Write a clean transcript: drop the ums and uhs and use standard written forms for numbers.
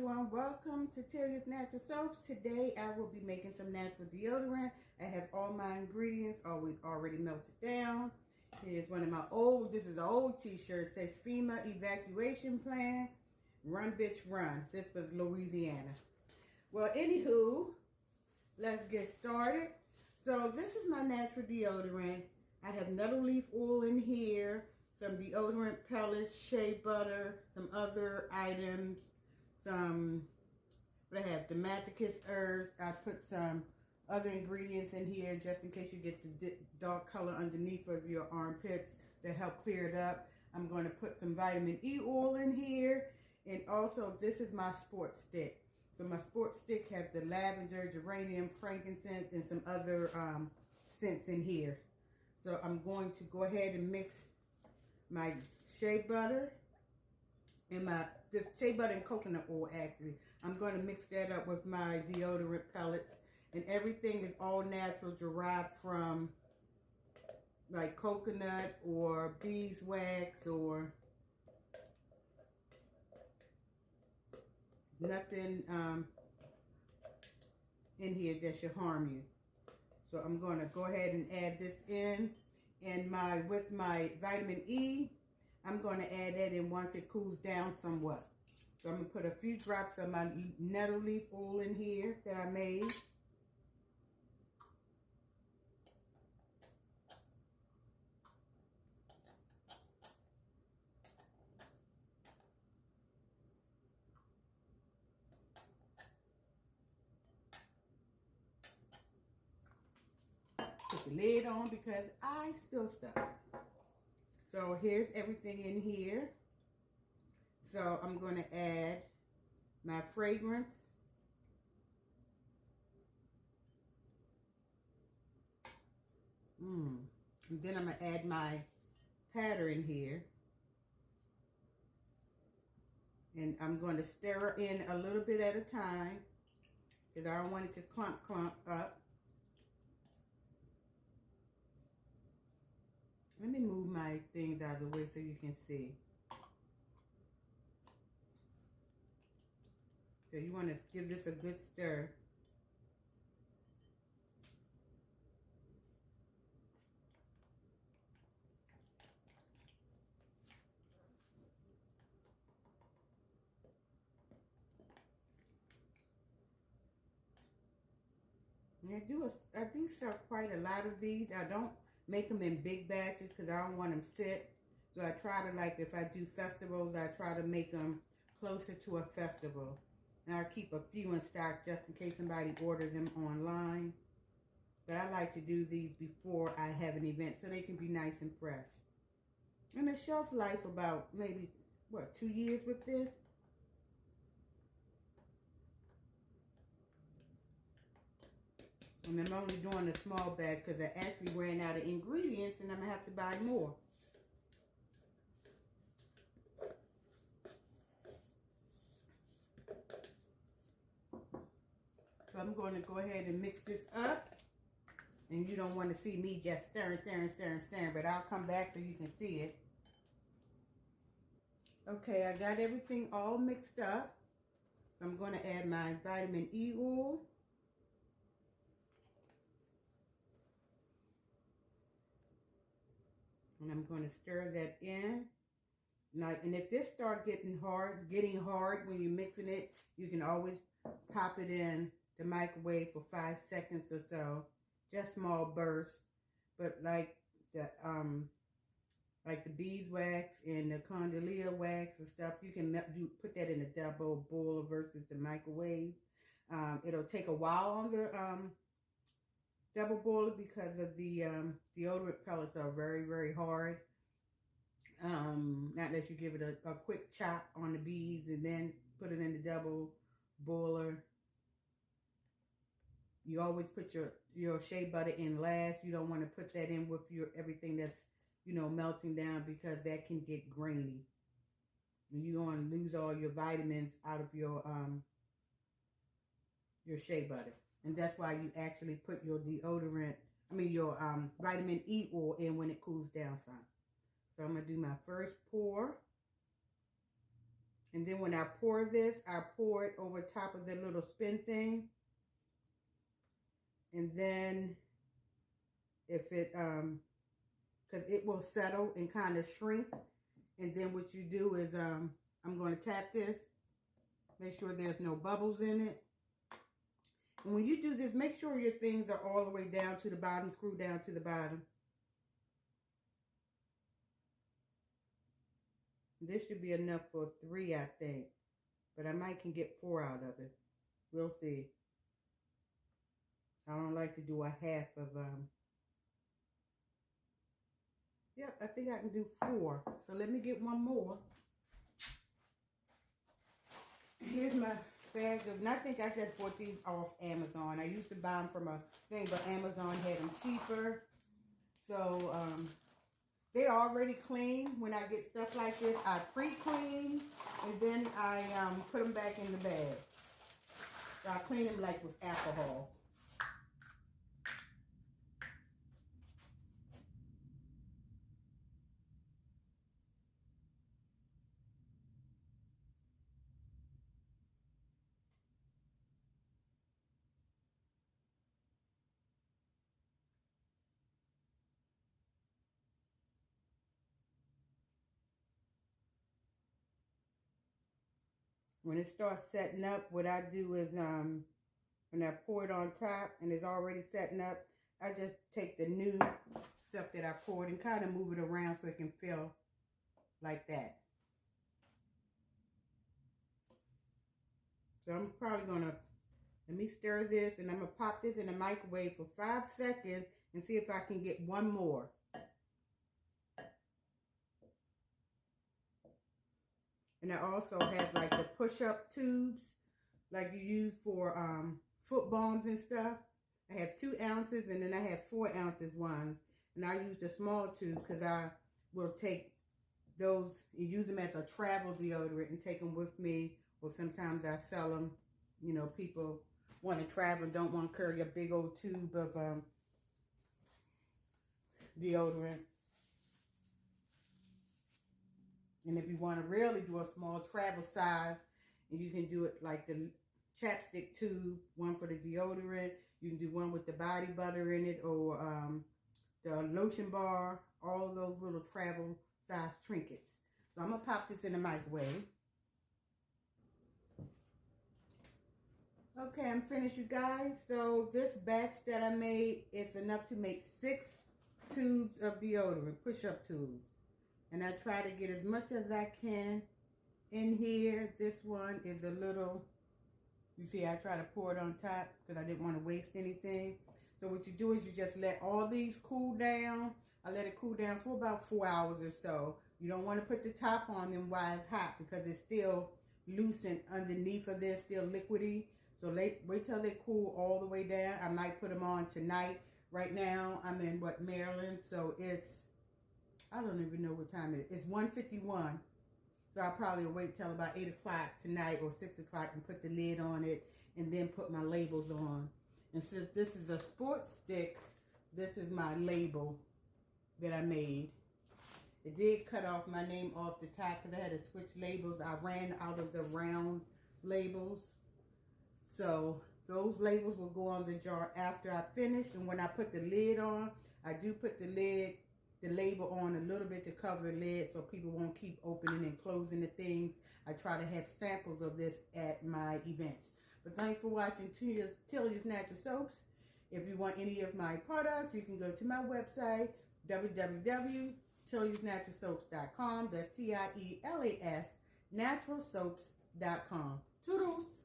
everyone, welcome to Talia's Natural Soaps. Today I will be making some natural deodorant. I have all my ingredients already melted down. Here's one of my this is an old t-shirt. It says FEMA Evacuation Plan, Run Bitch Run. This was Louisiana. Well, anywho, let's get started. So this is my natural deodorant. I have nettle leaf oil in here, some deodorant pellets, shea butter, some other items, but I have Damascus herbs. I put some other ingredients in here just in case you get the dark color underneath of your armpits to help clear it up. I'm going to put some vitamin E oil in here, and also this is my sports stick. So my sports stick has the lavender, geranium, frankincense, and some other scents in here. So I'm going to go ahead and mix my shea butter and this shea butter and coconut oil actually. I'm going to mix that up with my deodorant pellets, and everything is all natural, derived from like coconut or beeswax or nothing in here that should harm you. So I'm going to go ahead and add this in, and with my vitamin E, I'm going to add that in once it cools down somewhat. So I'm going to put a few drops of my nettle leaf oil in here that I made. Put the lid on because I spill stuff. So here's everything in here. So I'm going to add my fragrance. And then I'm going to add my powder in here. And I'm going to stir it in a little bit at a time because I don't want it to clump up. Let me move my things out of the way so you can see. So you want to give this a good stir. I do sell quite a lot of these. I don't make them in big batches because I don't want them sit. So I try to, like, if I do festivals, I try to make them closer to a festival. And I keep a few in stock just in case somebody orders them online. But I like to do these before I have an event so they can be nice and fresh. And the shelf life about maybe, 2 years with this? And I'm only doing a small batch because I actually ran out of ingredients and I'm going to have to buy more. So I'm going to go ahead and mix this up. And you don't want to see me just stirring, but I'll come back so you can see it. Okay, I got everything all mixed up. I'm going to add my vitamin E oil. And I'm going to stir that in. Now, and if this starts getting hard when you're mixing it, you can always pop it in the microwave for 5 seconds or so. Just small bursts. But like the beeswax and the condylia wax and stuff, you can put that in a double boiler versus the microwave. It'll take a while on the double boiler because of the deodorant pellets are very, very hard. Not unless you give it a quick chop on the beads and then put it in the double boiler. You always put your shea butter in last. You don't want to put that in with everything that's, melting down because that can get grainy. And you don't want to lose all your vitamins out of your shea butter. And that's why you actually put your your vitamin E oil in when it cools down some. So I'm going to do my first pour. And then when I pour this, I pour it over top of the little spin thing. And then if it, because it will settle and kind of shrink. And then what you do is, I'm going to tap this. Make sure there's no bubbles in it. And when you do this, make sure your things are all the way down to the bottom. Screw down to the bottom. This should be enough for 3, I think. But I might can get 4 out of it. We'll see. I don't like to do a half of, yep, I think I can do 4. So let me get one more. Here's my bag of, and I think I just bought these off Amazon. I used to buy them from a thing, but Amazon had them cheaper. So, they're already clean. When I get stuff like this, I pre-clean, and then I put them back in the bag. So I clean them like with alcohol. When it starts setting up, what I do is, when I pour it on top and it's already setting up, I just take the new stuff that I poured and kind of move it around so it can feel like that. So I'm probably going to, let me stir this, and I'm going to pop this in the microwave for 5 seconds and see if I can get one more. And I also have like the push-up tubes like you use for foot balms and stuff. I have 2 ounces, and then I have 4 ounces ones. And I use the small tube because I will take those and use them as a travel deodorant and take them with me. Or sometimes I sell them. You know, people want to travel and don't want to carry a big old tube of deodorant. And if you want to really do a small travel size, and you can do it like the chapstick tube, one for the deodorant. You can do one with the body butter in it, or the lotion bar, all of those little travel size trinkets. So I'm going to pop this in the microwave. Okay, I'm finished, you guys. So this batch that I made is enough to make 6 tubes of deodorant, push-up tubes. And I try to get as much as I can in here. This one is a little, you see, I try to pour it on top because I didn't want to waste anything. So what you do is you just let all these cool down. I let it cool down for about 4 hours or so. You don't want to put the top on them while it's hot because it's still loosened underneath of this, still liquidy. So wait till they cool all the way down. I might put them on tonight. Right now, I'm in, Maryland. So it's, I don't even know what time it is. It's 1:51. So I'll probably wait till about 8 o'clock tonight or 6 o'clock and put the lid on it and then put my labels on. And since this is a sports stick, this is my label that I made. It did cut off my name off the top because I had to switch labels. I ran out of the round labels. So those labels will go on the jar after I finish. And when I put the lid on, I do put the label on a little bit to cover the lid so people won't keep opening and closing the things. I try to have samples of this at my events. But thanks for watching Tilly's Natural Soaps. If you want any of my products, you can go to my website, www.tillysnaturalsoaps.com. That's TIELAS naturalsoaps.com. Toodles!